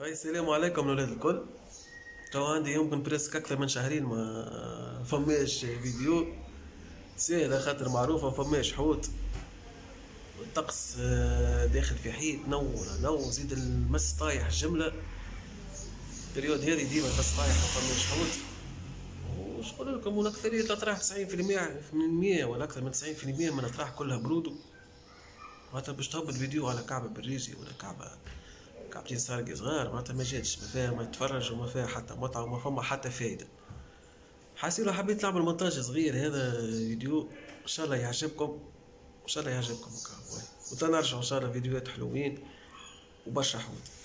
هاي السلام عليكم الولاد الكل. تو عندي يمكن بريسك اكثر من شهرين ما فماش فيديو سهلة، خاطر معروفة فماش حوت والطقس داخل في حيط نو زيد المس طايح الجملة. البريود هذه ديما المس طايح ما فماش حوت. وش نقول لكم، والأكثرية الأطراح 90% ولا أكثر من 90% من الأطراح كلها برودو. معناتها باش تهبط فيديو على كعبة بالريزي ولا كعبتين سارقي صغار، معناتها ما جاتش، ما فيها ما تتفرج وما فيها حتى متعة وما فما حتى فايدة. حاسين حبيت نعمل مونتاج صغير هذا فيديو، ان شاء الله يعجبكم، ان شاء الله يعجبكم. وتنرجعوا ان شاء الله فيديوهات حلوين وبرشا حوت.